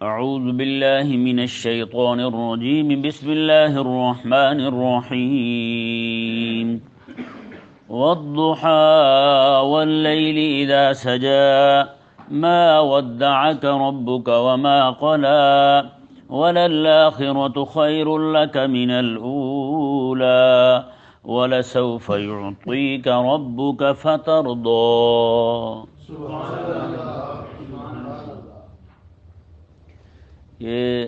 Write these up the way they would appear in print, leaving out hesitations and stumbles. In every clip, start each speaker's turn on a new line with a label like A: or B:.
A: اعوذ باللہ من الشیطان الرجیم بسم اللہ الرحمن الرحیم والضحى والليل إذا سجى ما ودعك ربك وما قلى وللآخرة خير لك من الأولى ولسوف يعطيك ربك فترضى. یہ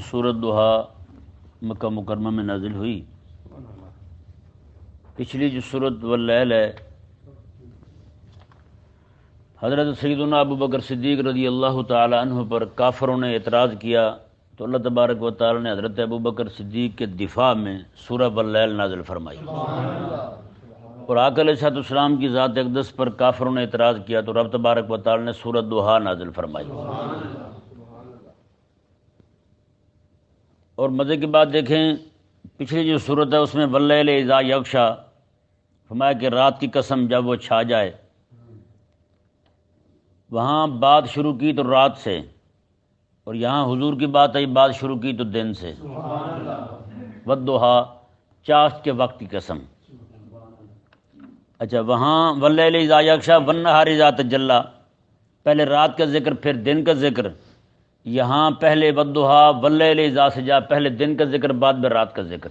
A: سورۃ ضحیٰ مکہ مکرمہ میں نازل ہوئی. پچھلی جو سورۃ واللیل ہے، حضرت سیدنا ابو بکر صدیق رضی اللہ تعالی عنہ پر کافروں نے اعتراض کیا تو اللہ تبارک و تعالی نے حضرت ابو بکر صدیق کے دفاع میں سورہ واللیل نازل فرمائی. اور آقا علیہ السلام کی ذات اقدس پر کافروں نے اعتراض کیا تو رب تبارک و تعالی نے سورۃ ضحیٰ نازل فرمائی. اور مزے کی بات دیکھیں، پچھلی جو صورت ہے اس میں واللیل اذا یغشی فرمایا کہ رات کی قسم جب وہ چھا جائے. وہاں بات شروع کی تو رات سے، اور یہاں حضور کی بات آئی، بات شروع کی تو دن سے. والضحیٰ چاشت کے وقت کی قسم. اچھا، وہاں واللیل اذا یغشی والنہار اذا تجلی، پہلے رات کا ذکر پھر دن کا ذکر. یہاں پہلے والضحیٰ واللیل اذا سجی، پہلے دن کا ذکر بعد میں رات کا ذکر.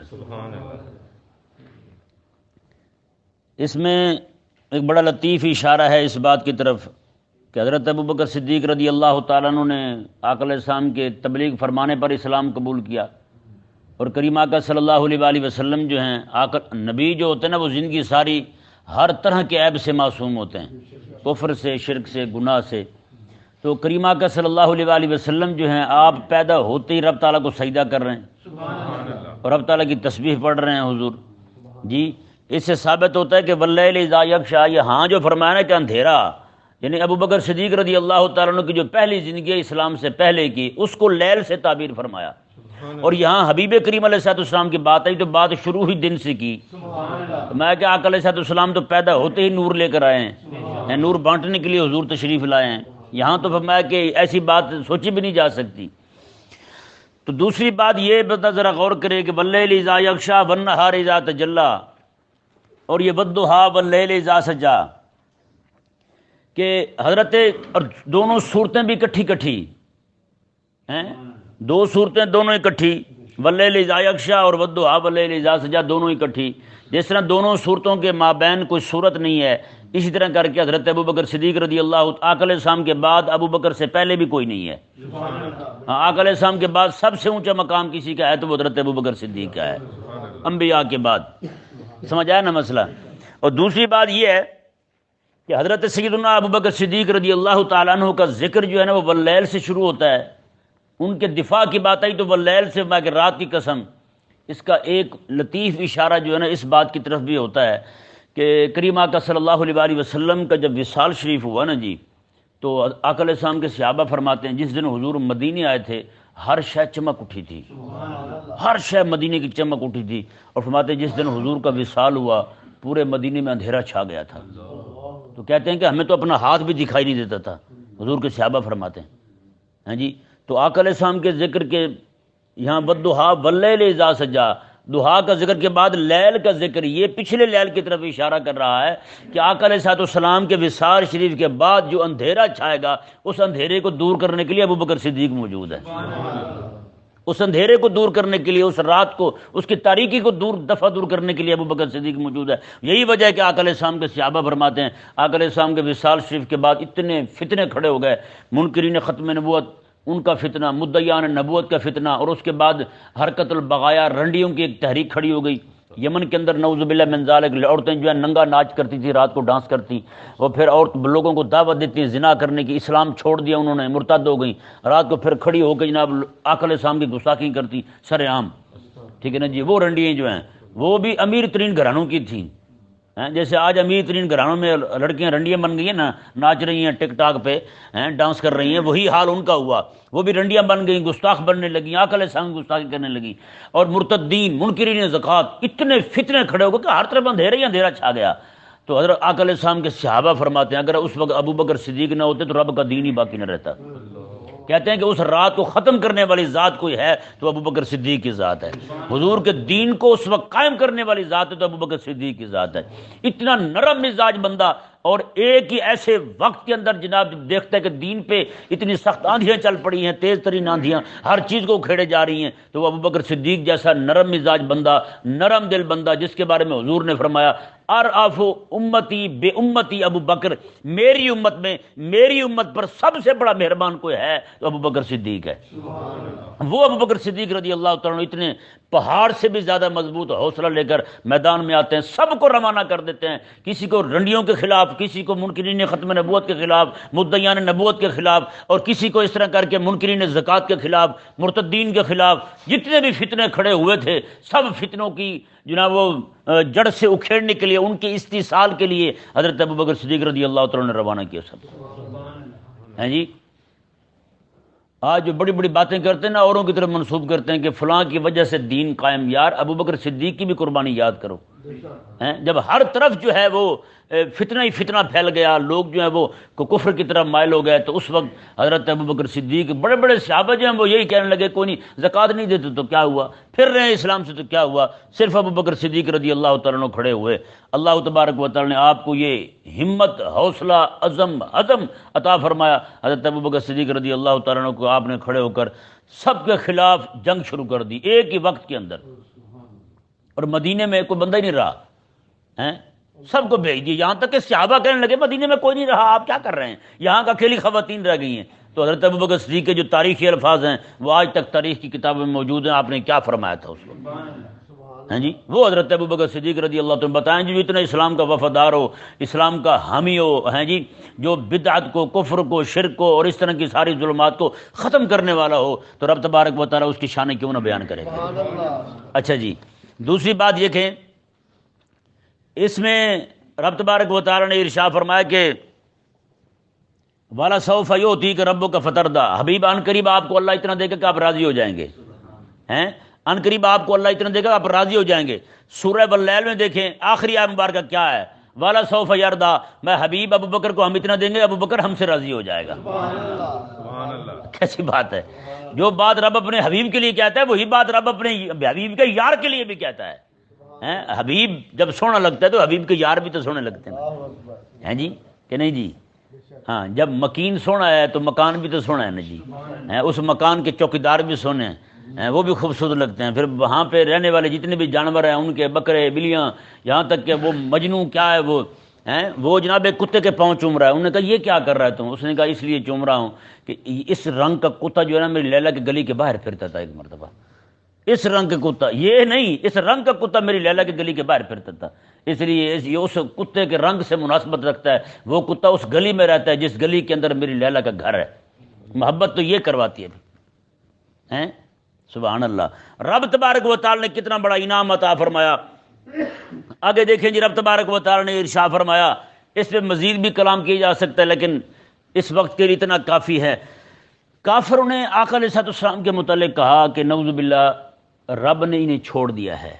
A: اس میں ایک بڑا لطیف اشارہ ہے اس بات کی طرف کہ حضرت ابوبکر صدیق رضی اللہ تعالیٰ عنہ نے آقا علیہ السلام کے تبلیغ فرمانے پر اسلام قبول کیا. اور کریم آقا صلی اللہ علیہ وآلہ وسلم جو ہیں، آقا نبی جو ہوتے ہیں نا، وہ زندگی ساری ہر طرح کے عیب سے معصوم ہوتے ہیں، کفر سے، شرک سے، گناہ سے. تو کریم آقا صلی اللہ علیہ وآلہ وسلم جو ہیں، آپ پیدا ہوتے ہی رب تعالیٰ کو سجدہ کر رہے ہیں اور رب تعالیٰ کی تسبیح پڑھ رہے ہیں حضور جی. اس سے ثابت ہوتا ہے کہ واللیل اذا یغشی، یہاں جو فرمایا نا کہ اندھیرا، یعنی ابوبکر صدیق رضی اللہ تعالیٰ عنہ کی جو پہلی زندگی ہے اسلام سے پہلے کی، اس کو لیل سے تعبیر فرمایا. اور یہاں حبیب کریم علیہ السلام کی بات آئی تو بات شروع ہی دن سے کی. میں کہ آقا علیہ السلام تو پیدا ہوتے ہی نور لے کر آئے ہیں، نور بانٹنے کے لیے حضور تشریف لائے ہیں. یہاں تو فرمایا کہ ایسی بات سوچی بھی نہیں جا سکتی. تو دوسری بات یہ بتا، ذرا غور کرے کہ واللیل اذا یغشی والنہار اذا تجلی، اور یہ والضحیٰ واللیل اذا سجی، کہ حضرت اور دونوں صورتیں بھی کٹھی ہیں، دو صورتیں دونوں اکٹھی، واللیل اذا یغشی اور والضحیٰ واللیل اذا سجی دونوں اکٹھی. جس طرح دونوں صورتوں کے مابین کوئی صورت نہیں ہے، اسی طرح کر کے حضرت ابوبکر صدیق رضی اللہ آقا علیہ السلام کے بعد ابوبکر سے پہلے بھی کوئی نہیں ہے. آقا علیہ السلام کے بعد سب سے اونچا مقام کسی کا ہے تو وہ حضرت ابوبکر صدیق کا ہے، انبیاء کے بعد. سمجھ آیا نا مسئلہ. اور دوسری بات یہ ہے کہ حضرت سیدنا ابوبکر صدیق رضی اللہ تعالیٰ عنہ کا ذکر جو ہے نا وہ واللیل سے شروع ہوتا ہے. ان کے دفاع کی بات آئی تو واللیل سے میں کہ رات کی قسم. اس کا ایک لطیف اشارہ جو ہے نا اس بات کی طرف بھی ہوتا ہے کہ کریم آقا صلی اللہ علیہ وآلہ وسلم کا جب وصال شریف ہوا نا جی، تو آقا علیہ السلام کے صحابہ فرماتے ہیں جس دن حضور مدینے آئے تھے ہر شے چمک اٹھی تھی، ہر شے مدینے کی چمک اٹھی تھی. اور فرماتے ہیں جس دن حضور کا وصال ہوا پورے مدینے میں اندھیرا چھا گیا تھا. تو کہتے ہیں کہ ہمیں تو اپنا ہاتھ بھی دکھائی نہیں دیتا تھا، حضور کے صحابہ فرماتے ہیں. ہاں جی، تو آقا علیہ السلام کے ذکر کے یہاں والضحیٰ واللیل اذا سجی، ضحیٰ کا ذکر کے بعد لیل کا ذکر، یہ پچھلے لیل کی طرف اشارہ کر رہا ہے کہ آقا علیہ السلام کے وصال شریف کے بعد جو اندھیرا چھائے گا اس اندھیرے کو دور کرنے کے لیے ابوبکر صدیق موجود ہے. اس اندھیرے کو دور کرنے کے لیے، اس رات کو، اس کی تاریکی کو دور کرنے کے لیے ابوبکر صدیق موجود ہے. یہی وجہ ہے کہ آقا علیہ السلام کے صحابہ فرماتے ہیں آقا علیہ السلام کے وصال شریف کے بعد اتنے فتنے کھڑے ہو گئے، منکرین ختم نبوت ان کا فتنہ، مدعیان نبوت کا فتنہ، اور اس کے بعد حرکت البغایا، رنڈیوں کی ایک تحریک کھڑی ہو گئی یمن کے اندر. نعوذ باللہ من ذالک، عورتیں جو ہے ننگا ناچ کرتی تھی، رات کو ڈانس کرتی، اور پھر اور لوگوں کو دعوت دیتی زنا کرنے کی. اسلام چھوڑ دیا انہوں نے، مرتد ہو گئیں. رات کو پھر کھڑی ہو کے جناب آقا علیہ السلام کی گستاخی کرتی سر عام. ٹھیک ہے نا جی. وہ رنڈیاں جو ہیں وہ بھی امیر ترین گھرانوں کی تھیں. جیسے آج امیر ترین گھرانوں میں لڑکیاں رنڈیاں بن گئی ہیں نا، ناچ رہی ہیں ٹک ٹاک پہ، ڈانس کر رہی ہیں، وہی حال ان کا ہوا. وہ بھی رنڈیاں بن گئیں، گستاخ بننے لگیں، آقا علیہ السلام کی گستاخی کرنے لگیں. اور مرتدین، منکرین زکوٰۃ، اتنے فتنے کھڑے ہو گئے کہ ہر طرف اندھیرا ہی اندھیرا چھا گیا. تو حضرت آقا علیہ السلام کے صحابہ فرماتے ہیں اگر اس وقت ابو بکر صدیق نہ ہوتے تو رب کا دین ہی باقی نہ رہتا. کہتے ہیں کہ اس رات کو ختم کرنے والی ذات کوئی ہے تو ابو بکر صدیق کی ذات ہے. حضور کے دین کو اس وقت قائم کرنے والی ذات ہے تو ابو بکر صدیق کی ذات ہے. اتنا نرم مزاج بندہ، اور ایک ہی ایسے وقت کے اندر جناب جب دیکھتا ہے کہ دین پہ اتنی سخت آندھیاں چل پڑی ہیں، تیز ترین آندھیاں ہر چیز کو کھیڑے جا رہی ہیں، تو وہ ابو بکر صدیق جیسا نرم مزاج بندہ، نرم دل بندہ، جس کے بارے میں حضور نے فرمایا ارعف امتی بے امتی ابو بکر، میری امت میں میری امت پر سب سے بڑا مہربان کوئی ہے تو ابو بکر صدیق ہے. وہ ابو بکر صدیق رضی اللہ تعالیٰ عنہ اتنے پہاڑ سے بھی زیادہ مضبوط حوصلہ لے کر میدان میں آتے ہیں، سب کو روانہ کر دیتے ہیں، کسی کو رنڈیوں کے خلاف، کسی کو منکرین ختم نبوت کے خلاف، مدعیان نبوت کے خلاف، اور کسی کو اس طرح کر کے منکرین زکوٰۃ کے خلاف، مرتدین کے خلاف. جتنے بھی فتنے کھڑے ہوئے تھے سب فتنوں کی جناب وہ جڑ سے اکھیڑنے کے لیے، ان کے استیصال کے لیے حضرت ابو بکر صدیق رضی اللہ تعالیٰ نے روانہ کیا. سب ہیں جی. آج جو بڑی بڑی باتیں کرتے ہیں نا، اوروں کی طرف منسوب کرتے ہیں کہ فلاں کی وجہ سے دین قائم. یار ابو بکر صدیق کی بھی قربانی یاد کرو. جب ہر طرف جو ہے وہ فتنہ ہی فتنہ پھیل گیا، لوگ جو ہے وہ کفر کی طرف مائل ہو گئے، تو اس وقت حضرت ابو بکر صدیق بڑے بڑے صحابہ جو ہیں وہ یہی کہنے لگے کوئی نہیں، زکوٰۃ نہیں دیتے تو کیا ہوا، پھر رہے اسلام سے تو کیا ہوا. صرف ابو بکر صدیق رضی اللہ تعالیٰ عنہ کھڑے ہوئے. اللہ تبارک و تعالیٰ نے آپ کو یہ ہمت، حوصلہ، عزم عطا فرمایا. حضرت ابو بکر صدیق رضی اللہ تعالیٰ عنہ کو آپ نے کھڑے ہو کر سب کے خلاف جنگ شروع کر دی ایک ہی وقت کے اندر، اور مدینے میں کوئی بندہ ہی نہیں رہا. سب کو بھیج دیا، یہاں تک کہ صحابہ کہنے لگے مدینے میں کوئی نہیں رہا، آپ کیا کر رہے ہیں، یہاں کا اکیلی خواتین رہ گئی ہیں. تو حضرت ابو بکر صدیق کے جو تاریخی الفاظ ہیں وہ آج تک تاریخ کی کتابوں میں موجود ہیں. آپ نے کیا فرمایا تھا اس وقت؟ جی وہ حضرت ابو بکر صدیق رضی اللہ عنہ بتائیں جو اتنا اسلام کا وفادار ہو، اسلام کا حامی ہو، ہیں جی، جو بدعت کو، کفر کو، شرک کو اور اس طرح کی ساری ظلمات کو ختم کرنے والا ہو، تو رب تبارک و تعالیٰ اس کی شان کیوں نہ بیان کرے گا. اچھا جی، دوسری بات یہ کہ اس میں رب تبارک و تعالیٰ نے ارشاد فرمایا کہ والا سوف یؤتیک ربک فترضی، حبیب ان قریب آپ کو اللہ اتنا دے گا کہ آپ راضی ہو جائیں گے. ان قریب آپ کو اللہ اتنا دے گا آپ راضی ہو جائیں گے. سورہ واللیل میں دیکھیں آخری آیت مبارکہ کیا ہے، والا سوف یرضی، میں حبیب ابو بکر کو ہم اتنا دیں گے ابو بکر ہم سے راضی ہو جائے گا. کیسی بات ہے، جو بات رب اپنے حبیب کے لیے کہتا ہے وہی بات رب اپنے حبیب کے یار کے لیے بھی کہتا ہے. حبیب جب سونا لگتا ہے تو حبیب کے یار بھی تو سونے لگتے ہیں جی کہ نہیں جی. ہاں جب مکین سونا ہے تو مکان بھی تو سونا ہے نا جی. اس مکان کے چوکیدار بھی سونے ہیں، وہ بھی خوبصورت لگتے ہیں. پھر وہاں پہ رہنے والے جتنے بھی جانور ہیں، ان کے بکرے، بلیاں، یہاں تک کہ وہ مجنو کیا ہے وہ جناب ایک کتے کے پاؤں چوم رہا ہے. انہوں نے کہا یہ کیا کر رہا ہے تم؟ اس نے کہا اس لیے چوم رہا ہوں کہ اس رنگ کا کتا جو ہے نا میری لیلا کی گلی کے باہر پھرتا تھا ایک مرتبہ. اس رنگ کا کتا، یہ نہیں، اس رنگ کا کتا میری لیلا کی گلی کے باہر پھرتا تھا، اس لیے یہ اس کتے کے رنگ سے مناسبت رکھتا ہے. وہ کتا اس گلی میں رہتا ہے جس گلی کے اندر میری لیلا کا گھر ہے. محبت تو یہ کرواتی ہے. سبحان اللہ. رب تبارک و تعالی نے کتنا بڑا انعام عطا فرمایا. آگے دیکھیں جی، رب تبارک و تعالی نے ارشاد فرمایا. اس پہ مزید بھی کلام کیا جا سکتا ہے لیکن اس وقت کے لیے اتنا کافی ہے. کافروں نے آقا علیہ السلام کے متعلق کہا کہ نعوذ باللہ رب نے انہیں چھوڑ دیا ہے.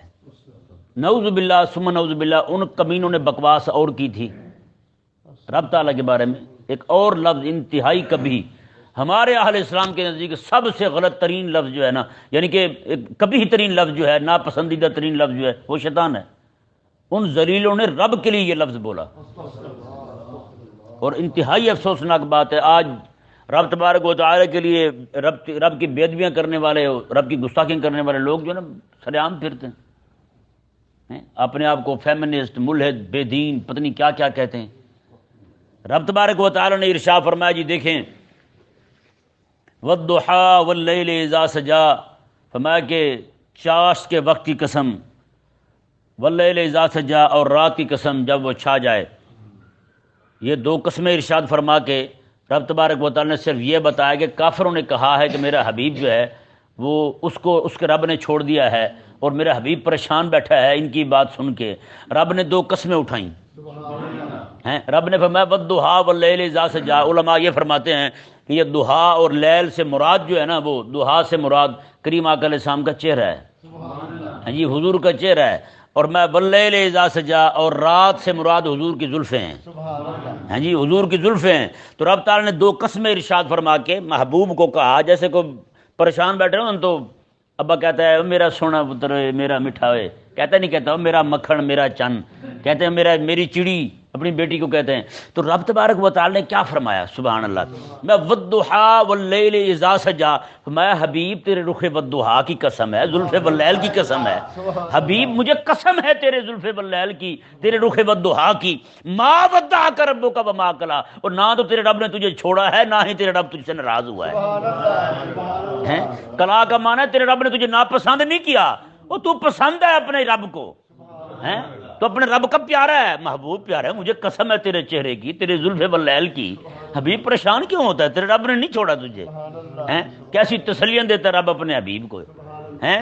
A: نعوذ باللہ ثم نعوذ باللہ. ان کمینوں نے بکواس اور کی تھی رب تعالیٰ کے بارے میں. ایک اور لفظ انتہائی کبھی، ہمارے اہل اسلام کے نزدیک سب سے غلط ترین لفظ جو ہے نا، یعنی کہ کبھی ترین لفظ جو ہے، ناپسندیدہ ترین لفظ جو ہے وہ شیطان ہے. ان ذلیلوں نے رب کے لیے یہ لفظ بولا، اور انتہائی افسوسناک بات ہے آج رب تبارک و تعالی کے لیے رب کی بے ادبیاں کرنے والے، رب کی گستاخیاں کرنے والے لوگ جو ہے نا سر عام پھرتے ہیں، اپنے آپ کو فیمنسٹ، ملحد، بے دین، پتہ نہیں کیا کیا کہتے ہیں. رب تبارک و تعالی نے ارشاد فرمایا جی دیکھیں، والضحیٰ واللیل اذا سجا، فرمایا کہ چاشت کے وقت کی قسم، واللیل اذا سجا، اور رات کی قسم جب وہ چھا جائے. یہ دو قسمیں ارشاد فرما کے رب تبارک و تعالی نے صرف یہ بتایا کہ کافروں نے کہا ہے کہ میرا حبیب جو ہے وہ اس کے رب نے چھوڑ دیا ہے اور میرا حبیب پریشان بیٹھا ہے ان کی بات سن کے. رب نے دو قسمیں اٹھائیں ہیں. رب نے فرمایا والضحیٰ واللیل اذا سجا. علماء یہ فرماتے ہیں کہ یہ ضحیٰ اور لیل سے مراد جو ہے نا، وہ ضحیٰ سے مراد کریم آقا علیہ السلام کا چہرہ ہے، جی حضور کا چہرہ ہے. اور میں واللیل اذا سجا، اور رات سے مراد حضور کی زلفیں ہیں، ہاں جی حضور کی زلفیں ہیں۔ تو رب تعالیٰ نے دو قسمیں ارشاد فرما کے محبوب کو کہا، جیسے کوئی پریشان بیٹھے ہو تو ابا کہتا ہے میرا سونا پتر میرا میٹھا ہوئے، کہتا نہیں، کہتا میرا مکھن میرا چن، کہتے ہیں میری چڑی اپنی بیٹی کو کہتے ہیں۔ تو رب تبارک و تعالی نے کیا فرمایا، سبحان اللہ، میں والضحیٰ واللیل اذا سجا، فرمایا حبیب تیرے رخ والضحیٰ کی قسم ہے، زلف واللیل کی قسم ہے، حبیب مجھے قسم ہے تیرے زلف واللیل کی، تیرے رخ والضحیٰ کی، ما ودعک ربک وما قلی، اور نہ تو تیرے رب نے تجھے چھوڑا ہے، نہ ہی تیرے رب تجھ سے ناراض ہوا ہے۔ کلا کا معنی ہے تیرے رب نے تجھے ناپسند نہیں کیا، وہ تو پسند ہے اپنے رب کو، ہیں تو اپنے رب کا پیارا ہے، محبوب پیارا ہے، مجھے قسم ہے تیرے چہرے کی، تیرے زلف واللیل کی، حبیب پریشان کیوں ہوتا ہے، تیرے رب نے نہیں چھوڑا تجھے، ہیں کیسی تسلیاں دیتا رب اپنے حبیب کو، ہیں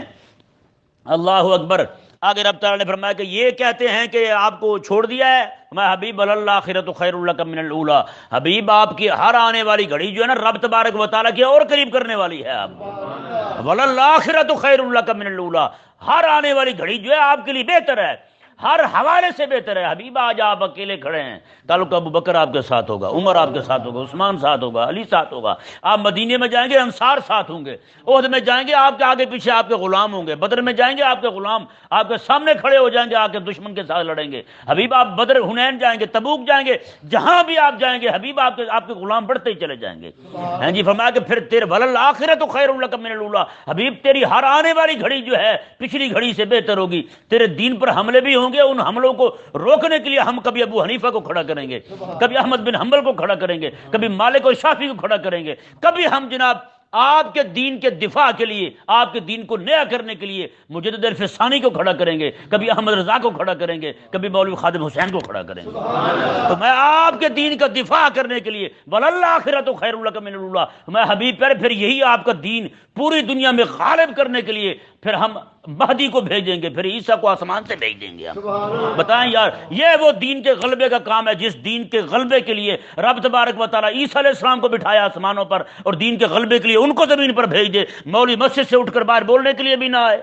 A: اللہ اکبر۔ آگے رب تعالیٰ نے فرمایا کہ یہ کہتے ہیں کہ آپ کو چھوڑ دیا ہے، میں حبیب الآخرۃ خیر لک من الاولی، حبیب آپ کی ہر آنے والی گھڑی جو ہے نا رب تبارک و تعالیٰ کی اور قریب کرنے والی ہے، آپ والآخرۃ خیر لک من الاولی، ہر آنے والی گھڑی جو ہے آپ کے لیے بہتر ہے، ہر حوالے سے بہتر ہے۔ حبیب آج آپ اکیلے کھڑے ہیں، کل کو ابو بکر آپ کے ساتھ ہوگا، عمر آپ کے ساتھ ہوگا، عثمان ساتھ ہوگا، علی ساتھ ہوگا، آپ مدینے میں جائیں گے انصار ساتھ ہوں گے، احد میں جائیں گے آپ کے آگے پیچھے آپ کے غلام ہوں گے، بدر میں جائیں گے آپ کے غلام آپ کے سامنے کھڑے ہو جائیں گے، آ کے دشمن کے ساتھ لڑیں گے۔ حبیب آپ بدر حنین جائیں گے، تبوک جائیں گے، جہاں بھی آپ جائیں گے حبیب آپ کے غلام بڑھتے ہی چلے جائیں گے۔ ہاں جی فرمایا کہ پھر تیرے والآخرۃ خیر لک من الاولی، حبیب تیری ہر آنے والی گھڑی جو ہے پچھلی گھڑی سے بہتر ہوگی، تیرے دین پر حملے بھی ہوں گے، ان حملوں کو روکنے کے لیے ہم کبھی ابو حنیفہ کو کھڑا کریں گے، کبھی احمد بن حنبل کو کھڑا کریں گے، کبھی مالک و شافعی کو کھڑا کریں گے، کبھی ہم جناب آپ کے دین کے دفاع کے لیے، آپ کے دین کو نیا کرنے کے لیے مجدد الفسانی کو کھڑا کریں گے، کبھی احمد رضا کو کھڑا کریں گے، کبھی مولوی خادم حسین کو کھڑا کریں گے۔ تو میں آپ کے دین کا دفاع کرنے کے لیے والآخرۃ خیر لک من الاولی، میں حبیب پھر یہی آپ کا دین پوری دنیا میں غالب کرنے کے لیے پھر ہم مہدی کو بھیجیں گے، پھر عیسیٰ کو آسمان سے بھیج دیں گے ہم۔ بتائیں یار، یہ وہ دین کے غلبے کا کام ہے جس دین کے غلبے کے لیے رب تبارک و تعالیٰ عیسیٰ علیہ السلام کو بٹھایا آسمانوں پر، اور دین کے غلبے کے لیے ان کو زمین پر بھیج دے۔ مولوی مسجد سے اٹھ کر باہر بولنے کے لیے بھی نہ آئے،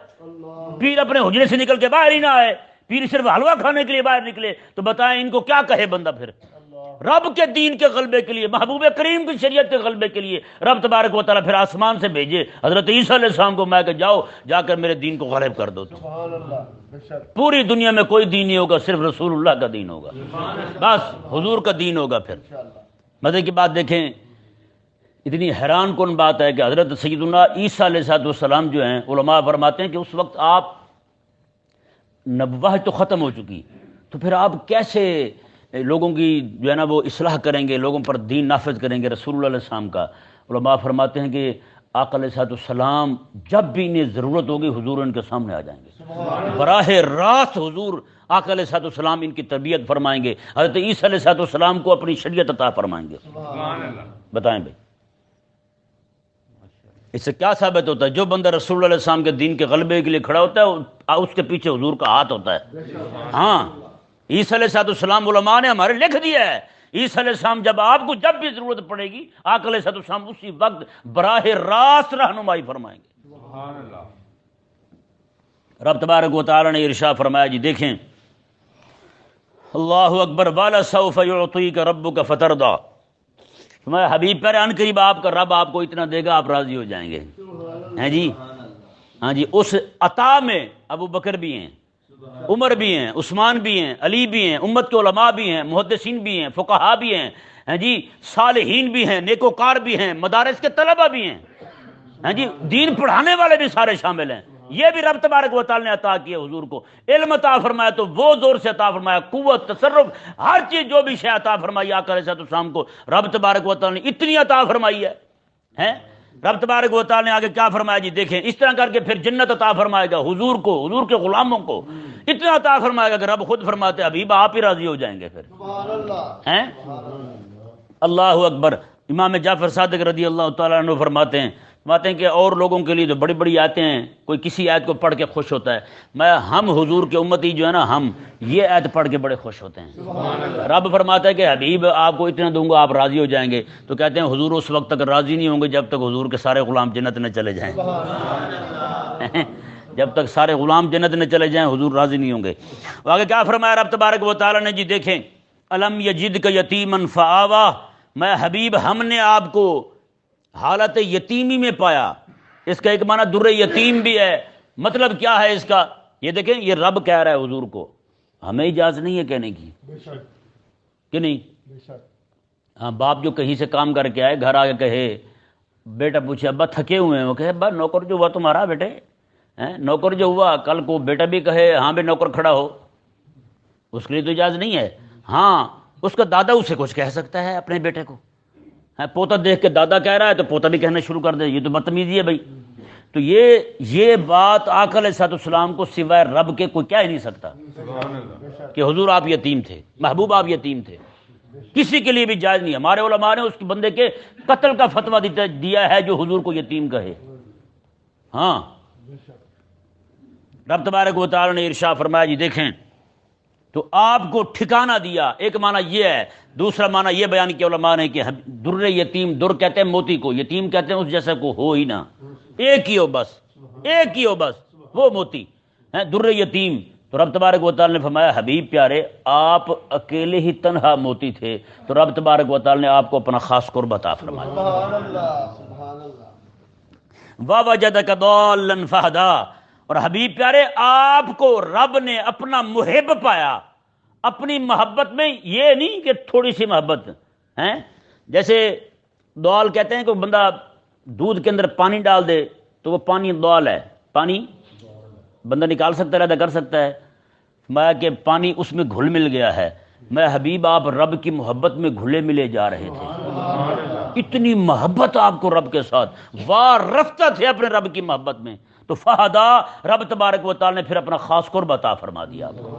A: پیر اپنے حجرے سے نکل کے باہر ہی نہ آئے، پیر صرف حلوہ کھانے کے لیے باہر نکلے، تو بتائیں ان کو کیا کہے بندہ پھر؟ رب کے دین کے غلبے کے لیے، محبوب کریم کی شریعت کے غلبے کے لیے رب تبارک و تعالیٰ پھر آسمان سے بھیجے حضرت عیسیٰ علیہ السلام کو، میں کہ جاؤ جا کر میرے دین کو غالب کر دو۔ پوری دنیا میں کوئی دین نہیں ہوگا، صرف رسول اللہ کا دین ہوگا، بس حضور کا دین ہوگا۔ پھر مزے کی بات دیکھیں، اتنی حیران کن بات ہے کہ حضرت سیدنا عیسیٰ علیہ السلام جو ہیں، علماء فرماتے ہیں کہ اس وقت آپ نبوت تو ختم ہو چکی، تو پھر آپ کیسے لوگوں کی جو ہے نا وہ اصلاح کریں گے، لوگوں پر دین نافذ کریں گے رسول اللہ علیہ السلام کا؟ علماء فرماتے ہیں کہ آقا علیہ السلام جب بھی انہیں ضرورت ہوگی حضور ان کے سامنے آ جائیں گے، براہ راست حضور آقا علیہ السلام ان کی تربیت فرمائیں گے، حضرت عیسیٰ علیہ السلام کو اپنی شریعت عطا فرمائیں گے۔ بتائیں بھائی اس سے کیا ثابت ہوتا ہے؟ جو بندہ رسول اللہ علیہ السلام کے دین کے غلبے کے لیے کھڑا ہوتا ہے اس کے پیچھے حضور کا ہاتھ ہوتا ہے۔ ہاں عیسیٰ علیہ السلام علماء نے ہمارے لکھ دیا ہے، عیسیٰ علیہ السلام جب آپ کو جب بھی ضرورت پڑے گی آقا علیہ السلام اسی وقت براہ راست رہنمائی فرمائیں گے۔ رب تبارک و تعالی نے ارشاد فرمایا، جی دیکھیں، اللہ اکبر، وَلَسَوْفَ يُعْطِيكَ رَبُّكَ فَتَرْضَىٰ، میں حبیب پر ان قریب آپ کا رب آپ کو اتنا دے گا آپ راضی ہو جائیں گے۔ ہیں جی، ہاں جی، اس عطا میں ابو بکر بھی ہیں، عمر بھی ہیں، عثمان بھی ہیں، علی بھی ہیں، امت کے علماء بھی ہیں، محدثین بھی ہیں، فقہا بھی ہیں، ہیں جی، صالحین بھی ہیں، نیکوکار بھی ہیں، مدارس کے طلبہ بھی ہیں، ہیں جی، دین پڑھانے والے بھی سارے شامل ہیں۔ یہ بھی رب تبارک و تعالی نے عطا کیا حضور کو، علم عطا فرمایا تو وہ زور سے عطا فرمایا، قوت، تصرف، ہر چیز جو بھی شے عطا فرمائی آقا علیہ السلام کو رب تبارک و تعالی نے اتنی عطا فرمائی ہے، ہیں رب تبارک و تعالی نے آگے کیا فرمایا، جی دیکھیں، اس طرح کر کے پھر جنت عطا فرمائے گا حضور کو، حضور کے غلاموں کو اتنا عطا فرمائے گا کہ رب خود فرماتے حبیب آپ ہی راضی ہو جائیں گے پھر، ہیں اللہ اکبر۔ امام جعفر صادق رضی اللہ تعالیٰ عنہ فرماتے ہیں کہ اور لوگوں کے لیے تو بڑی بڑی آیتیں ہیں، کوئی کسی آیت کو پڑھ کے خوش ہوتا ہے، ہم حضور کے امتی جو ہے نا، ہم یہ آیت پڑھ کے بڑے خوش ہوتے ہیں۔ رب فرماتا ہے کہ حبیب آپ کو اتنا دوں گا آپ راضی ہو جائیں گے، تو کہتے ہیں حضور اس وقت تک راضی نہیں ہوں گے جب تک حضور کے سارے غلام جنت میں چلے جائیں۔ جب تک سارے غلام جنت میں چلے جائیں حضور راضی نہیں ہوں گے۔ آگے کیا فرمایا رب تبارک و تعالیٰ نے؟ جی دیکھیں، الم یجدک یتیما فآوا، میں حبیب ہم نے آپ کو حالت یتیمی میں پایا۔ اس کا ایک معنی در یتیم بھی ہے۔ مطلب کیا ہے اس کا؟ یہ دیکھیں، یہ رب کہہ رہا ہے حضور کو، ہمیں اجازت نہیں ہے کہنے کی کہ نہیں؟ ہاں، باپ جو کہیں سے کام کر کے آئے، گھر آ کے کہے، بیٹا پوچھے ابا تھکے ہوئے ہیں، وہ کہے ابا نوکر جو ہوا تمہارا بیٹے، نوکر جو ہوا، کل کو بیٹا بھی کہے ہاں بھی نوکر کھڑا ہو، اس کے لیے تو اجازت نہیں ہے۔ ہاں، اس کا دادا اسے کچھ کہہ سکتا ہے اپنے بیٹے کو، پوتا دیکھ کے دادا کہہ رہا ہے تو پوتا بھی کہنا شروع کر دے، یہ تو بدتمیزی ہے بھائی۔ تو یہ بات آقا علیہ الصلوۃ والسلام کو سوائے رب کے کوئی کہہ ہی نہیں سکتا کہ حضور آپ یتیم تھے، محبوب آپ یتیم تھے، کسی کے لیے بھی جائز نہیں۔ ہمارے علماء نے اس بندے کے قتل کا فتویٰ دیا ہے جو حضور کو یتیم کہے۔ ہاں، رب تبارک و تعالی نے ارشاد فرمایا، جی دیکھیں، تو آپ کو ٹھکانہ دیا، ایک معنی یہ ہے۔ دوسرا معنی یہ بیان کیا علماء نے کہ در یتیم، در کہتے ہیں موتی کو، یتیم کہتے ہیں اس جیسا کو ہو ہی نہ، ایک ہی ہو بس، ایک ہی ہو بس، وہ موتی ہے در یتیم۔ تو رب تبارک و تعالی نے فرمایا حبیب پیارے آپ اکیلے ہی تنہا موتی تھے، تو رب تبارک و تعالی نے آپ کو اپنا خاص قرب عطا فرمایا۔ وَوَجَدَكَ ضَالًّا فَهَدَىٰ، اور حبیب پیارے آپ کو رب نے اپنا محب پایا، اپنی محبت میں، یہ نہیں کہ تھوڑی سی محبت ہے، جیسے دوال کہتے ہیں کہ بندہ دودھ کے اندر پانی ڈال دے تو وہ پانی دوال ہے، پانی بندہ نکال سکتا ہے، ادا کر سکتا ہے، میں کہ پانی اس میں گھل مل گیا ہے۔ میں حبیب آپ رب کی محبت میں گھلے ملے جا رہے تھے، اتنی محبت آپ کو رب کے ساتھ، وارفتہ تھے اپنے رب کی محبت میں۔ تو فہدا، رب تبارک و تعالی نے پھر اپنا خاص قرب عطا فرما دیا آپ کو۔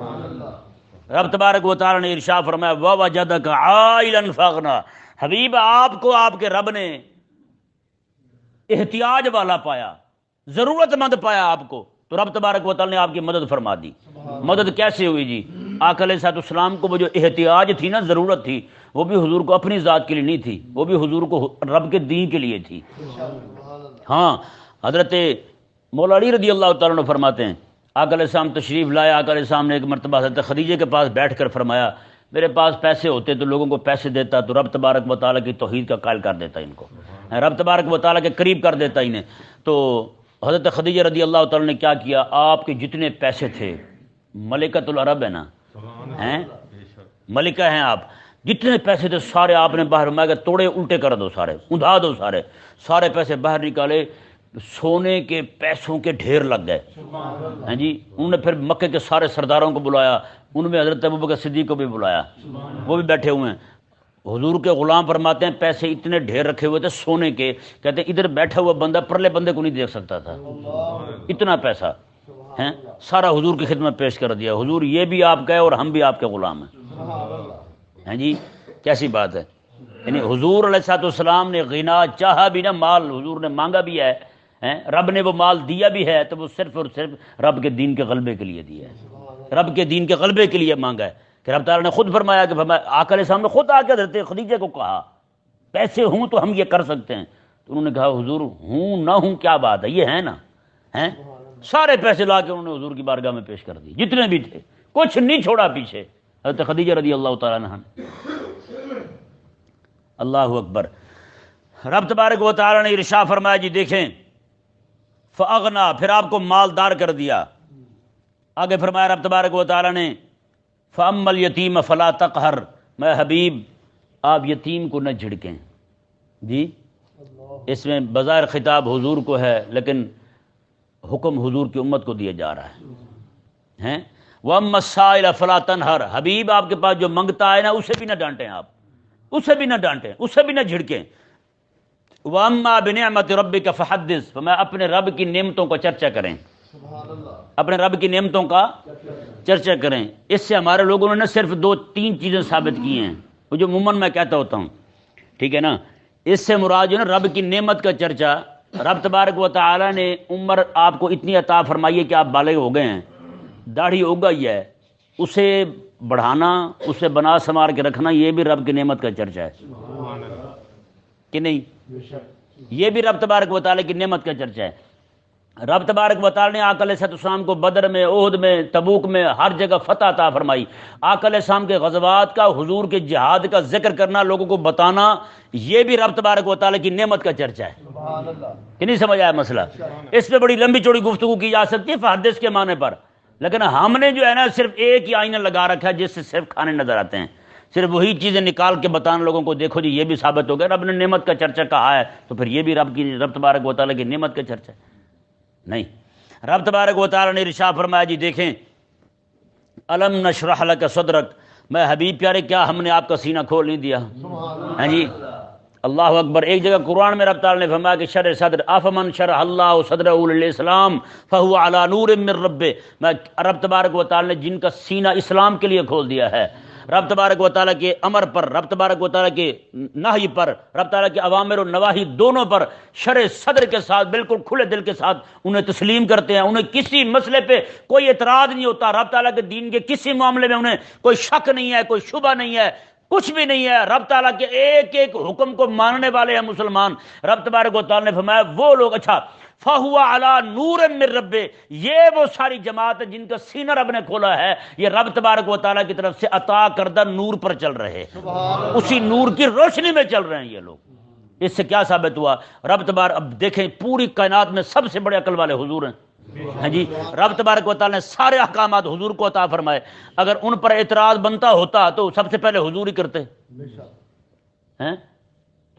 A: رب تبارک و تعالی نے ارشاد فرمایا وَوَجَدَكَ عَائِلًا فَأَغْنَىٰ، حبیب آپ کو آپ کے رب نے احتیاج والا پایا، ضرورت مند پایا آپ کو، تو رب تبارک و تعالی نے آپ کی مدد فرما دی۔ مدد کیسے ہوئی جی؟ آقا علیہ الصلوۃ والسلام کو وہ جو احتیاج تھی نا، ضرورت تھی، وہ بھی حضور کو اپنی ذات کے لیے نہیں تھی، وہ بھی حضور کو رب کے دین کے لیے تھی۔ ہاں، حضرت مولا علی رضی اللہ تعالیٰ عنہ فرماتے ہیں، آقا علیہ السلام تشریف لائے، آقا علیہ السلام نے ایک مرتبہ حضرت خدیجہ کے پاس بیٹھ کر فرمایا میرے پاس پیسے ہوتے تو لوگوں کو پیسے دیتا تو رب تبارک و تعالیٰ کی توحید کا قائل کر دیتا ان کو، رب تبارک و تعالیٰ کے قریب کر دیتا انہیں۔ تو حضرت خدیجہ رضی اللہ تعالیٰ نے کیا کیا، آپ کے جتنے پیسے تھے، ملکۃ العرب ہے نا، ہیں ملکہ ہیں آپ، جتنے پیسے تھے سارے آپ نے باہر مانگے، توڑے الٹے کر دو، سارے اندھا دو، سارے پیسے باہر نکالے، سونے کے پیسوں کے ڈھیر لگ گئے ہیں جی۔ انہوں نے پھر مکے کے سارے سرداروں کو بلایا، ان میں حضرت ابوبکر صدیق کو بھی بلایا، وہ بھی بیٹھے ہوئے ہیں۔ حضور کے غلام فرماتے ہیں پیسے اتنے ڈھیر رکھے ہوئے تھے سونے کے، کہتے ہیں ادھر بیٹھا ہوا بندہ پرلے بندے کو نہیں دیکھ سکتا تھا، اتنا پیسہ ہے، سارا حضور کی خدمت پیش کر دیا۔ حضور یہ بھی آپ کا ہے اور ہم بھی آپ کے غلام ہیں جی، کیسی بات ہے۔ یعنی حضور علیہ الصلوۃ والسلام نے غنا چاہا بھی نا، مال حضور نے مانگا بھی ہے، رب نے وہ مال دیا بھی ہے، تو وہ صرف اور صرف رب کے دین کے غلبے کے لیے دیا ہے، رب کے دین کے غلبے کے لیے مانگا ہے۔ کہ رب تعالیٰ نے خود فرمایا کہ آقا علیہ السلام نے خود آ کے حضرت خدیجہ کو کہا پیسے ہوں تو ہم یہ کر سکتے ہیں، تو انہوں نے کہا حضور ہوں نہ ہوں کیا بات ہے، یہ ہے نا، ہیں سارے پیسے لا کے انہوں نے حضور کی بارگاہ میں پیش کر دی، جتنے بھی تھے، کچھ نہیں چھوڑا پیچھے حضرت خدیجہ رضی اللہ تعالیٰ عنہا نے۔ اللہ اکبر۔ رب تبارک و تعالیٰ نے ارشاد فرمایا جی دیکھیں فاغنا، پھر آپ کو مالدار کر دیا۔ آگے فرمایا رب تبارک و تعالیٰ نے فاما الیتیم فلا تقہر، میں حبیب آپ یتیم کو نہ جھڑکیں جی۔ اس میں بظاہر خطاب حضور کو ہے لیکن حکم حضور کی امت کو دیا جا رہا ہے۔ واما السائل فلا تنہر، حبیب آپ کے پاس جو منگتا ہے نا اسے بھی نہ ڈانٹیں، آپ اسے بھی نہ ڈانٹیں، اسے بھی نہ جھڑکیں۔ واما بنعمت ربک فحدث، میں اپنے رب کی نعمتوں کو چرچا کریں، اپنے رب کی نعمتوں کا چرچا کریں۔ اس سے ہمارے لوگوں نے نہ صرف 2-3 چیزیں ثابت کی ہیں، وہ جو عموماً میں کہتا ہوتا ہوں، ٹھیک ہے نا، اس سے مراد جو ہے نا رب کی نعمت کا چرچا۔ رب تبارک و تعالیٰ نے عمر آپ کو اتنی عطا فرمائی ہے کہ آپ بالغ ہو گئے ہیں، داڑھی ہو گئی ہے، اسے بڑھانا، اسے بنا سنوار کے رکھنا، یہ بھی رب کی نعمت کا چرچا ہے کہ نہیں؟ یہ بھی رب تبارک و تعالیٰ کی نعمت کا چرچا ہے۔ رب تبارک و تعالی نے آقا علیہ السلام کو بدر میں، احد میں، تبوک میں ہر جگہ فتح عطا فرمائی۔ آقا علیہ السلام کے غزوات کا، حضور کے جہاد کا ذکر کرنا، لوگوں کو بتانا، یہ بھی رب تبارک و تعالی کی نعمت کا چرچا ہے۔
B: سبحان اللہ۔
A: کہ نہیں سمجھ آیا مسئلہ؟ اس پہ بڑی لمبی چوڑی گفتگو کی جا سکتی ہے فحدث کے معنی پر، لیکن ہم نے جو ہے نا صرف ایک ہی آئینہ لگا رکھا ہے جس سے صرف کھانے نظر آتے ہیں، صرف وہی چیزیں نکال کے بتانا لوگوں کو، دیکھو جی یہ بھی ثابت ہو گیا رب نے نعمت کا چرچا کہا ہے، تو پھر یہ بھی رب تبارک و تعالی کی نعمت کا چرچا ہے؟ نہیں، رب تبارک و تعالی نے ارشاد فرمایا جی دیکھیں، الم نشرح لک صدرک، میں حبیب پیارے کیا ہم نے آپ کا سینہ کھول نہیں دیا؟ ہاں جی، اللہ اکبر۔ ایک جگہ قرآن میں رب تعالی نے فرمایا کہ شرح صدر افمن شرح اللہ صدرہ للاسلام فہو علی نور من ربہ، میں رب تبارک و تعالی نے جن کا سینہ اسلام کے لیے کھول دیا ہے، رب تبارک و تعالیٰ کے امر پر، رب تبارک و تعالیٰ کے نہی پر، رب تعالیٰ کے اوامر و نواہی دونوں پر شرح صدر کے ساتھ بالکل کھلے دل کے ساتھ انہیں تسلیم کرتے ہیں، انہیں کسی مسئلے پہ کوئی اعتراض نہیں ہوتا، رب تعالیٰ کے دین کے کسی معاملے میں انہیں کوئی شک نہیں ہے، کوئی شبہ نہیں ہے، کچھ بھی نہیں ہے، رب تعالیٰ کے ایک ایک حکم کو ماننے والے ہیں مسلمان۔ رب تبارک و تعالیٰ نے فرمایا وہ لوگ، اچھا فَهُوَ عَلَى نُورٍ مِّن رَبِّهِ، یہ وہ ساری جماعت ہے جن کا سینہ رب نے کھولا ہے، یہ رب تبارک و تعالیٰ کی طرف سے عطا کردہ نور پر چل رہے ہیں، اسی نور کی روشنی میں چل رہے ہیں یہ لوگ۔ اس سے کیا ثابت ہوا؟ رب تبارک، اب دیکھیں پوری کائنات میں سب سے بڑے عقل والے حضور ہیں، ہاں جی، رب تبارک و تعالیٰ نے سارے احکامات حضور کو عطا فرمائے، اگر ان پر اعتراض بنتا ہوتا تو سب سے پہلے حضور ہی کرتے ہیں۔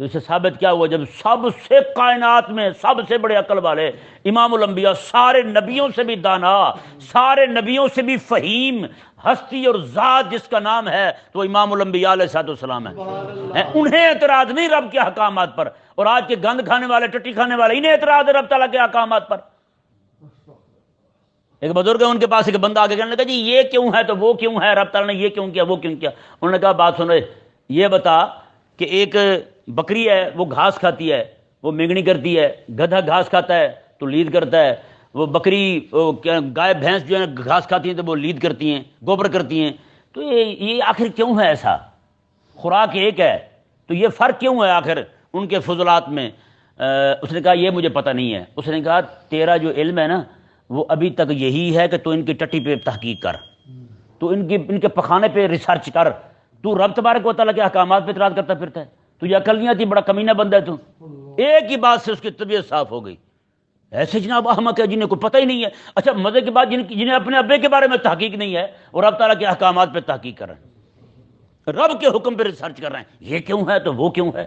A: تو اس سے ثابت کیا ہوا؟ جب سب سے کائنات میں سب سے بڑے عقل والے امام الانبیاء، سارے نبیوں سے بھی دانا، سارے نبیوں سے بھی فہیم ہستی اور ذات جس کا نام ہے تو امام الانبیاء علیہ السلام ہے، انہیں اعتراض نہیں رب کے احکامات پر، اور آج کے گند کھانے والے، ٹٹی کھانے والے، انہیں اعتراض ہے رب تعالیٰ کے احکامات پر۔ ایک بزرگ ہے، ان کے پاس ایک بندہ آگے کہنے لگا جی یہ کیوں ہے تو وہ کیوں ہے، رب تعالیٰ نے یہ کیوں کیا وہ کیوں کیا؟ انہوں نے کہا بات سنو، یہ بتا کہ ایک بکری ہے وہ گھاس کھاتی ہے، وہ مینگنی کرتی ہے، گدھا گھاس کھاتا ہے تو لید کرتا ہے، وہ بکری گائے بھینس جو ہے گھاس کھاتی ہیں تو وہ لید کرتی ہیں، گوبر کرتی ہیں، تو یہ آخر کیوں ہے ایسا؟ خوراک ایک ہے تو یہ فرق کیوں ہے آخر ان کے فضلات میں؟ اس نے کہا یہ مجھے پتہ نہیں ہے۔ اس نے کہا تیرا جو علم ہے نا وہ ابھی تک یہی ہے کہ تو ان کی ٹٹی پہ تحقیق کر، تو ان کے پخانے پہ ریسرچ کر، تو رب تبارک و تعالیٰ کے احکامات پہ اعتراض کرتا پھرتا ہے، تجھے عقل نہیں آتی، بڑا کمینہ بندہ ہے تو۔ ایک ہی بات سے اس کی طبیعت صاف ہو گئی، ایسے جناب احمق ہے جنہیں کوئی پتہ ہی نہیں ہے۔ اچھا مزے کی بات، جنہیں اپنے ابے کے بارے میں تحقیق نہیں ہے اور رب تعالیٰ کے احکامات پہ تحقیق کر رہے ہیں، رب کے حکم پہ ریسرچ کر رہے ہیں، یہ کیوں ہے تو وہ کیوں ہے۔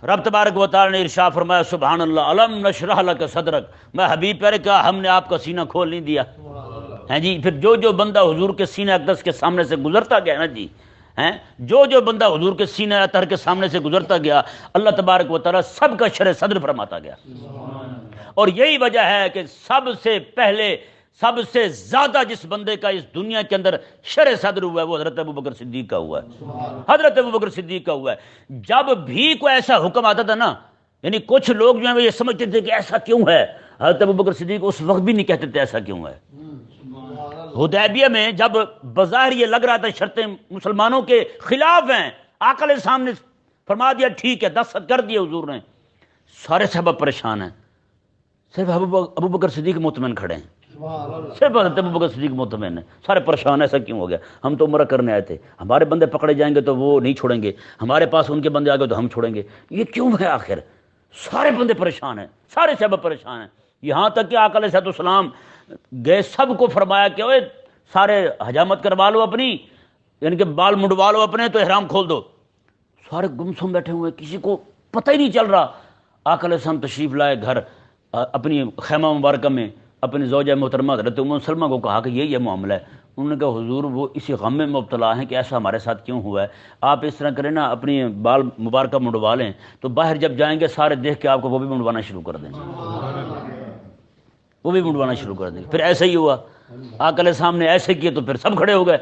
A: رب تبارک و تعالیٰ نے ارشاد فرمایا سبحان اللہ، الم نشرح لک صدرک، میں حبیب پیارے کہا ہم نے آپ کا سینہ کھول نہیں دیا؟ ہیں جی، پھر جو بندہ حضور کے سینہ اقدس کے سامنے سے گزرتا گیا نا جی، ہیں جو بندہ حضور کے سینہ اطہر کے سامنے سے گزرتا گیا، اللہ تبارک و تعالیٰ سب کا شرح صدر فرماتا گیا۔ اور یہی وجہ ہے کہ سب سے پہلے، سب سے زیادہ جس بندے کا اس دنیا کے اندر شرح صدر ہوا ہے وہ حضرت ابوبکر صدیق کا ہوا ہے، حضرت ابوبکر صدیق کا ہوا ہے۔ جب بھی کوئی ایسا حکم آتا تھا نا، یعنی کچھ لوگ جو ہیں وہ یہ سمجھتے تھے کہ ایسا کیوں ہے، حضرت ابوبکر صدیق اس وقت بھی نہیں کہتے تھے ایسا کیوں ہے۔ حدیبیہ میں جب بظاہر یہ لگ رہا تھا شرطیں مسلمانوں کے خلاف ہیں، آقا علیہ السلام نے فرما دیا ٹھیک ہے، دستخط کر دیے حضور نے، سارے صحابہ پریشان ہیں، صرف ابوبکر صدیق مطمئن کھڑے ہیں، صرف حضرت ابوبکر صدیق مطمئن ہے، سارے پریشان، ایسا کیوں ہو گیا؟ ہم تو عمرہ کرنے آئے تھے، ہمارے بندے پکڑے جائیں گے تو وہ نہیں چھوڑیں گے، ہمارے پاس ان کے بندے آ گئے تو ہم چھوڑیں گے، یہ کیوں ہے آخر؟ سارے بندے پریشان ہیں، سارے صحابہ پریشان ہیں، یہاں تک کہ آقا علیہ السلام گئے، سب کو فرمایا کہ اوے سارے حجامت کروا لو اپنی، یعنی کہ بال منڈوا لو اپنے تو احرام کھول دو، سارے گمسم بیٹھے ہوئے، کسی کو پتہ ہی نہیں چل رہا۔ آقا علیہ السلام تشریف لائے گھر، اپنی خیمہ مبارکہ میں اپنی زوجہ محترمہ حضرت ام سلمہ کو کہا کہ یہ معاملہ ہے۔ انہوں نے کہا حضور وہ اسی غم میں مبتلا ہیں کہ ایسا ہمارے ساتھ کیوں ہوا ہے، آپ اس طرح کریں نا، اپنی بال مبارکہ منڈوا لیں تو باہر جب جائیں گے سارے دیکھ کے آپ کو وہ بھی منڈوانا شروع کر دیں گے، وہ بھی منڈوانا شروع کر دیں گے۔ پھر ایسے ہی ہوا، آقا علیہ السلام نے ایسے کیے تو پھر سب کھڑے ہو گئے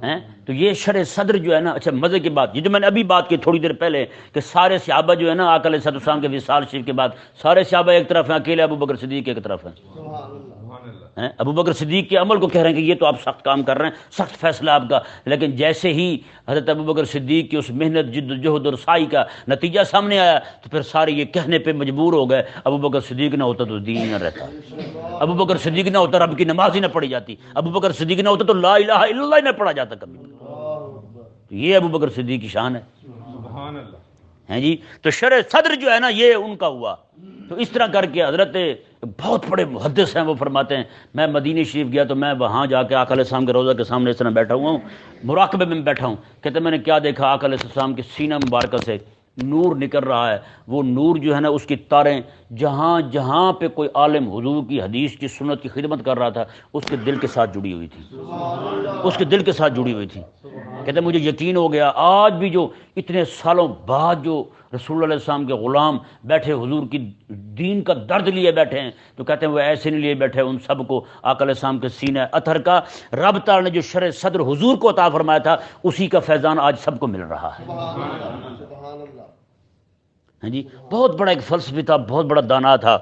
A: ہیں۔ تو یہ شرح صدر جو ہے نا، اچھا مزے کی بات، یہ جو میں نے ابھی بات کی تھوڑی دیر پہلے کہ سارے صحابہ جو ہے نا آقا علیہ السلام کے وصال شریف کے بعد سارے صحابہ ایک طرف ہیں، اکیلے ابوبکر صدیق ایک طرف ہیں۔ ابو بکر صدیق کے عمل کو کہہ رہے ہیں کہ یہ تو آپ سخت کام کر رہے ہیں، سخت فیصلہ آپ کا، لیکن جیسے ہی حضرت ابو بکر صدیق کی اس محنت، جد و جہد اور سعی کا نتیجہ سامنے آیا تو پھر سارے یہ کہنے پہ مجبور ہو گئے ابو بکر صدیق نہ ہوتا تو دین ہی نہ رہتا، ابو بکر صدیق نہ ہوتا رب کی نماز ہی نہ پڑھی جاتی، ابو بکر صدیق نہ ہوتا تو لا الہ الا اللہ ہی نہ پڑھا جاتا کبھی۔ تو یہ ابو بکر صدیق کی شان ہے،
B: سبحان اللہ۔
A: ہیں جی۔ تو شرح صدر جو ہے نا یہ ان کا ہوا۔ تو اس طرح کر کے حضرت بہت بڑے محدث ہیں، وہ فرماتے ہیں میں مدینہ شریف گیا تو میں وہاں جا کے آقا علیہ السلام کے روضہ کے سامنے اس طرح بیٹھا ہوا ہوں، مراقبے میں بیٹھا ہوں، کہتے ہیں میں نے کیا دیکھا، آقا علیہ السلام کے سینہ مبارکہ سے نور نکل رہا ہے، وہ نور جو ہے نا اس کی تاریں جہاں جہاں پہ کوئی عالم حضور کی حدیث کی سنت کی خدمت کر رہا تھا اس کے دل کے ساتھ جڑی ہوئی تھی، اس کے دل کے ساتھ جڑی ہوئی تھی۔ کہتے ہیں مجھے یقین ہو گیا آج بھی جو اتنے سالوں بعد جو رسول اللہ علیہ السلام کے غلام بیٹھے حضور کی دین کا درد لیے بیٹھے ہیں، تو کہتے ہیں وہ ایسے نہیں لیے بیٹھے، ان سب کو آقا علیہ السلام کے سینہ اطہر کا رب تعالی نے جو شرح صدر حضور کو عطا فرمایا تھا اسی کا فیضان آج سب کو مل رہا ہے۔ ہاں جی، بہت بڑا ایک فلسفی تھا، بہت بڑا دانا تھا،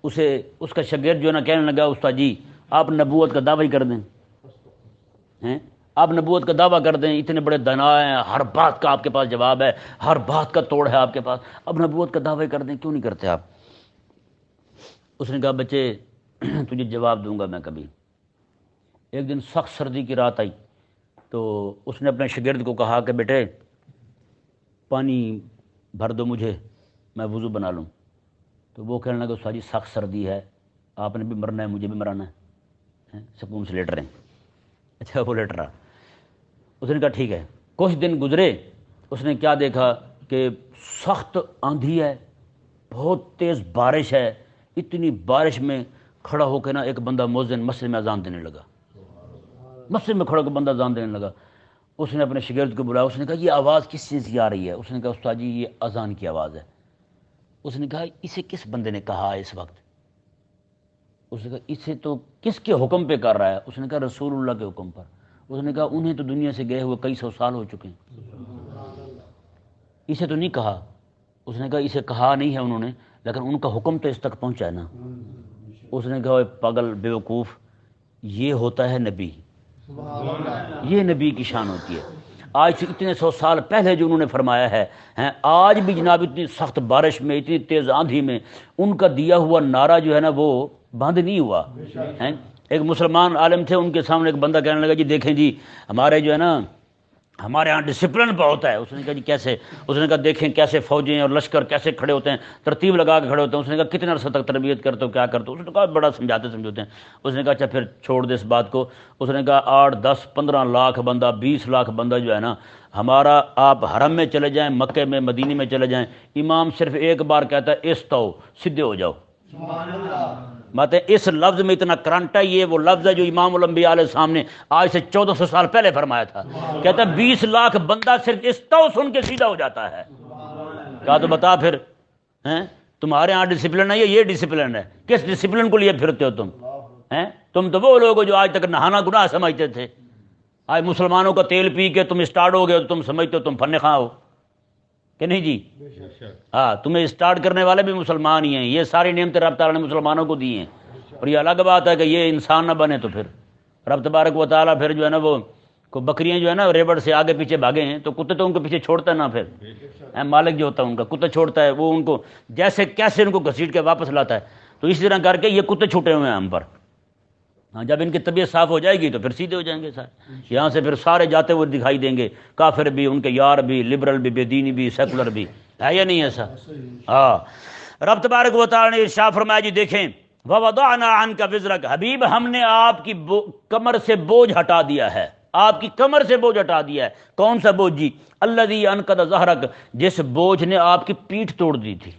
A: اس کا شاگرد جو ہے نا کہنے لگا استاد جی آپ نبوت کا دعویٰ ہی کر دیں، آپ نبوت کا دعویٰ کر دیں، اتنے بڑے دانا ہیں، ہر بات کا آپ کے پاس جواب ہے، ہر بات کا توڑ ہے آپ کے پاس، اب نبوت کا دعویٰ کر دیں، کیوں نہیں کرتے آپ؟ اس نے کہا بچے تجھے جواب دوں گا میں کبھی۔ ایک دن سخت سردی کی رات آئی تو اس نے اپنے شاگرد کو کہا کہ بیٹے پانی بھر دو مجھے، میں وضو بنا لوں۔ تو وہ کہنے لگا استاد جی سخت سردی ہے، آپ نے بھی مرنا ہے مجھے بھی مرانا ہے، سکون سے لیٹ رہے ہیں۔ اچھا وہ لیٹ رہا، اس نے کہا ٹھیک ہے۔ کچھ دن گزرے، اس نے کیا دیکھا کہ سخت آندھی ہے، بہت تیز بارش ہے، اتنی بارش میں کھڑا ہو کے نا ایک بندہ مؤذن مسجد میں اذان دینے لگا، مسجد میں کھڑا ہو کے بندہ اذان دینے لگا۔ اس نے اپنے شاگرد کو بلایا، اس نے کہا یہ آواز کس چیز کی آ رہی ہے؟ اس نے کہا استاد جی یہ اذان کی آواز ہے۔ اس نے کہا اسے کس بندے نے کہا ہے اس وقت؟ اس نے کہا اسے تو کس کے حکم پہ کر رہا ہے؟ اس نے کہا رسول اللہ کے حکم پر۔ اس نے کہا انہیں تو دنیا سے گئے ہوئے کئی سو سال ہو چکے ہیں، اسے تو نہیں کہا۔ اس نے کہا اسے کہا نہیں ہے انہوں نے، لیکن ان کا حکم تو اس تک پہنچا ہے نا۔ اس نے کہا پاگل بیوقوف، یہ ہوتا ہے نبی، یہ نبی کی شان ہوتی ہے۔ آج سے اتنے سو سال پہلے جو انہوں نے فرمایا ہے، آج بھی جناب اتنی سخت بارش میں، اتنی تیز آندھی میں ان کا دیا ہوا نعرہ جو ہے نا وہ بند نہیں ہوا۔ ایک مسلمان عالم تھے، ان کے سامنے ایک بندہ کہنے لگا جی دیکھیں جی ہمارے جو ہے نا ہمارے ہاں ڈسپلن بہت ہے۔ اس نے کہا جی کیسے؟ اس نے کہا دیکھیں کیسے فوجیں اور لشکر کیسے کھڑے ہوتے ہیں، ترتیب لگا کے کھڑے ہوتے ہیں۔ اس نے کہا کتنے عرصے تک تربیت کرتے ہو، کیا کرتے ہو؟ اس نے کہا بڑا سمجھاتے سمجھوتے ہیں۔ اس نے کہا اچھا پھر چھوڑ دے اس بات کو۔ اس نے کہا 8 10 15 لاکھ بندہ، 20 لاکھ بندہ جو ہے نا ہمارا، آپ حرم میں چلے جائیں، مکے میں مدینے میں چلے جائیں، امام صرف ایک بار کہتا ہے استو، سیدھے ہو جاؤ۔ ماتے اس لفظ میں اتنا کرنٹ ہے، یہ وہ لفظ ہے جو امام الانبیاء علیہ السلام نے آج سے 1400 سال پہلے فرمایا تھا۔ کہتا ہے 20 لاکھ بندہ صرف استو سن کے سیدھا ہو جاتا ہے۔ کہا تو بتا پھر تمہارے ہاں ڈسپلن ہے یہ ڈسپلن ہے؟ کس ڈسپلن کو لیے پھرتے ہو تم؟ تم تو وہ لوگ ہو جو آج تک نہانا گناہ سمجھتے تھے، آج مسلمانوں کا تیل پی کے تم اسٹارٹ ہو گئے تو تم سمجھتے ہو تم فن خواہ ہو کہ نہیں جی؟ ہاں، تمہیں اسٹارٹ کرنے والے بھی مسلمان ہی ہیں، یہ ساری نعمتیں رب تعالیٰ نے مسلمانوں کو دی ہیں۔ اور یہ الگ بات ہے کہ یہ انسان نہ بنے تو پھر رب تبارک و تعالیٰ پھر جو ہے نا وہ کو بکریاں جو ہے نا ریبڑ سے آگے پیچھے بھاگے ہیں تو کتے تو ان کو پیچھے چھوڑتا ہے نا، پھر مالک جو ہوتا ہے ان کا کتا چھوڑتا ہے، وہ ان کو جیسے کیسے ان کو گھسیٹ کے واپس لاتا ہے۔ تو اسی طرح کر کے یہ کتے چھوٹے ہوئے ہیں ہم پر۔ ہاں، جب ان کی طبیعت صاف ہو جائے گی تو پھر سیدھے ہو جائیں گے سارے، یہاں سے پھر سارے جاتے ہوئے دکھائی دیں گے، کافر بھی، ان کے یار بھی، لبرل بھی، بے دینی بھی، سیکولر بھی، ہے یا نہیں ایسا؟ ہاں، رب تبارک و تعالی نے ارشاد فرمایا جی دیکھیں وَوَضَعْنَا عَنْكَ وِزْرَكَ، حبیب ہم نے آپ کی کمر سے بوجھ ہٹا دیا ہے، آپ کی کمر سے بوجھ ہٹا دیا ہے۔ کون سا بوجھ جی؟ الَّذِي أَنْقَضَ ظَهْرَكَ، جس بوجھ نے آپ کی پیٹھ توڑ دی تھی۔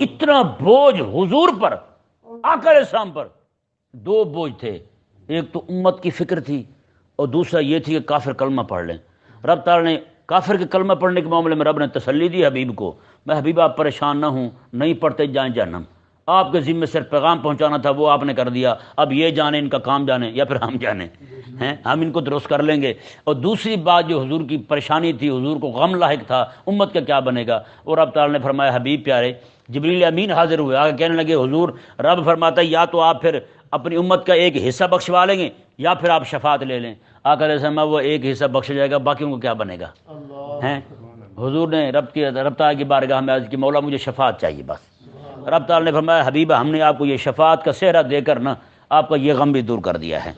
A: اتنا بوجھ حضور پر، آقا علیہ السلام پر، 2 بوجھ تھے، ایک تو امت کی فکر تھی اور دوسرا یہ تھی کہ کافر کلمہ پڑھ لیں۔ رب تعالی نے کافر کے کلمہ پڑھنے کے معاملے میں رب نے تسلی دی حبیب کو، میں حبیب آپ پریشان نہ ہوں، نہیں پڑھتے جائیں جہنم، آپ کے ذمے صرف پیغام پہنچانا تھا، وہ آپ نے کر دیا، اب یہ جانیں ان کا کام جانیں یا پھر ہم جانیں، ہم ان کو درست کر لیں گے۔ اور دوسری بات جو حضور کی پریشانی تھی، حضور کو غم لاحق تھا امت کا کیا بنے گا، اور رب تعالی نے فرمایا حبیب پیارے، جبریل امین حاضر ہوئے، آگے کہنے لگے حضور رب فرماتا ہے یا تو آپ پھر اپنی امت کا ایک حصہ بخشوا لیں گے یا پھر آپ شفاعت لے لیں۔ آقا علیہ السلام وہ ایک حصہ بخش جائے گا، باقیوں کو کیا بنے گا؟ ہیں حضور نے رب تعالیٰ کی بارگاہ میں عرض کی مولا مجھے شفاعت چاہیے بس۔ رب تعالیٰ نے فرمایا حبیبہ ہم نے آپ کو یہ شفاعت کا صحرا دے کر نا آپ کا یہ غم بھی دور کر دیا ہے۔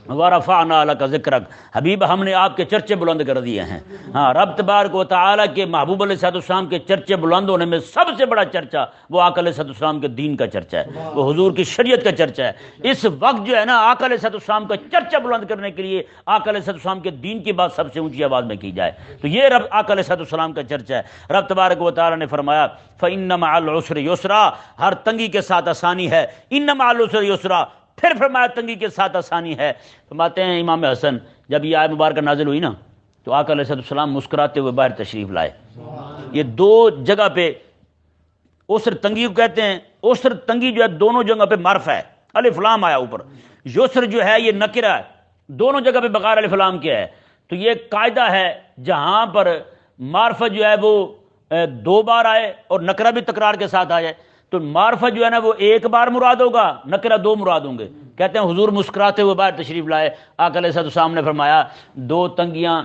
A: وَرَفَعْنَا لَكَ ذِكْرَكَ حبیب ہم نے آپ کے چرچے بلند کر دیے ہیں۔ ہاں رب تبارک و تعالیٰ کے محبوب علیہ السلام کے چرچے بلند ہونے میں سب سے بڑا چرچا وہ آقا علیہ السلام کے دین کا چرچا ہے، وہ حضور کی شریعت کا چرچا ہے۔ اس وقت جو ہے نا آقا علیہ السلام کا چرچا بلند کرنے کے لیے آقا علیہ السلام کے دین کی بات سب سے اونچی آواز میں کی جائے تو یہ رب آقا علیہ السلام کا چرچا ہے۔ رب تبارک و تعالیٰ نے فرمایا فَإِنَّ مَعَ الْعُسْرِ يُسْرًا ہر تنگی کے ساتھ آسانی ہے، إِنَّ مَعَ الْعُسْرِ يُسْرًا پھر فرمایا تنگی کے ساتھ آسانی ہے۔ فرماتے ہیں امام حسن جب یہ آیت مبارکہ نازل ہوئی نا تو آقا علیہ السلام مسکراتے ہوئے باہر تشریف لائے۔ یہ دو جگہ پہ عسر تنگی کو کہتے ہیں، عسر تنگی جو ہے دونوں جگہ پہ معرفہ ہے، الف لام آیا اوپر، یسر جو ہے یہ نکرہ ہے، دونوں جگہ پہ بغیر الف لام کے ہے۔ تو یہ قاعدہ ہے جہاں پر معرفہ جو ہے وہ دو بار آئے اور نکرہ بھی تکرار کے ساتھ آ جائے تو معرفہ جو ہے نا وہ ایک بار مراد ہوگا، نکرہ دو مراد ہوں گے۔ کہتے ہیں حضور مسکراتے ہوئے باہر تشریف لائے، آقا علیہ السلام نے فرمایا دو تنگیاں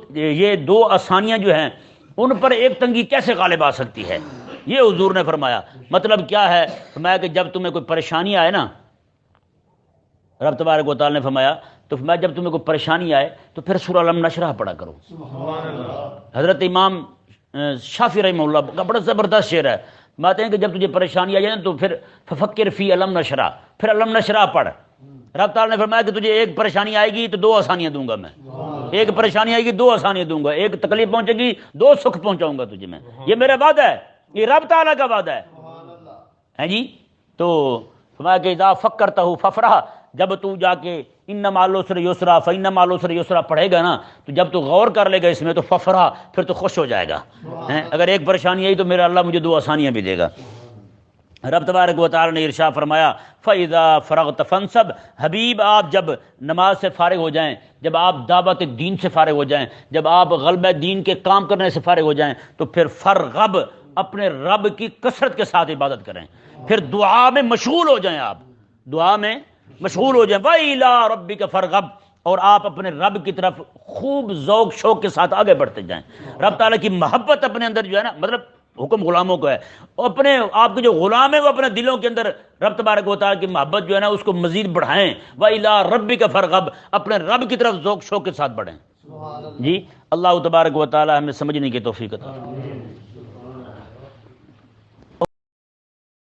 A: یہ دو آسانیاں جو ہیں ان پر ایک تنگی کیسے غالب آ سکتی ہے، یہ حضور نے فرمایا۔ مطلب کیا ہے؟ فرمایا کہ جب تمہیں کوئی پریشانی آئے نا، رب تبارک و تعالی نے فرمایا تو فرمایا جب تمہیں کوئی پریشانی آئے تو پھر سورہ الم نشرح پڑھا کرو۔ حضرت امام شافعی رحمہ اللہ کا بڑا زبردست شعر ہے، بات ہے کہ جب تجھے پریشانی آ جائے نا تو پھر ففکر فی علم نشرح، پھر علم نشرح پڑھ۔ رب تعالیٰ نے فرمایا کہ تجھے ایک پریشانی آئے گی تو دو آسانیاں دوں گا میں، ایک پریشانی آئے گی دو آسانیاں دوں گا، ایک تکلیف پہنچے گی دو سکھ پہنچاؤں گا تجھے میں، یہ میرا وعدہ ہے، یہ رب تعالیٰ کا وعدہ ہے جی۔ تو فرمایا کہ اذا فکرتہ فافرح، جب تو جا کے ان مع العسر یسرا فإن مع العسر یسرا پڑھے گا نا تو جب تو غور کر لے گا اس میں تو فافرح پھر تو خوش ہو جائے گا۔ اگر ایک پریشانی آئی تو میرا اللہ مجھے دو آسانیاں بھی دے گا۔ رب تبارک و تعالی نے ارشاد فرمایا فَإِذَا فَرَغْتَ فَانْصَبْ حبیب آپ جب نماز سے فارغ ہو جائیں، جب آپ دعوت دین سے فارغ ہو جائیں، جب آپ غلبہ دین کے کام کرنے سے فارغ ہو جائیں تو پھر فرغب اپنے رب کی کثرت کے ساتھ عبادت کریں، پھر دعا میں مشغول ہو جائیں، آپ دعا میں مشغول ہو جائیں۔ وَإِلَىٰ رَبِّكَ فَارْغَب اور آپ اپنے رب کی طرف خوب ذوق شوق کے ساتھ آگے بڑھتے جائیں۔ رب تعالیٰ کی محبت اپنے اندر جو ہے نا، مطلب حکم غلاموں کو ہے، اپنے آپ کے جو غلام ہیں وہ اپنے دلوں کے اندر رب تبارک و تعالیٰ کی محبت جو ہے نا اس کو مزید بڑھائیں۔ وَإِلَىٰ رَبِّكَ فَارْغَب اپنے رب کی طرف ذوق شوق کے ساتھ بڑھیں۔ جی اللہ تبارک و تعالیٰ ہمیں سمجھنے کی توفیق عطا فرمائے۔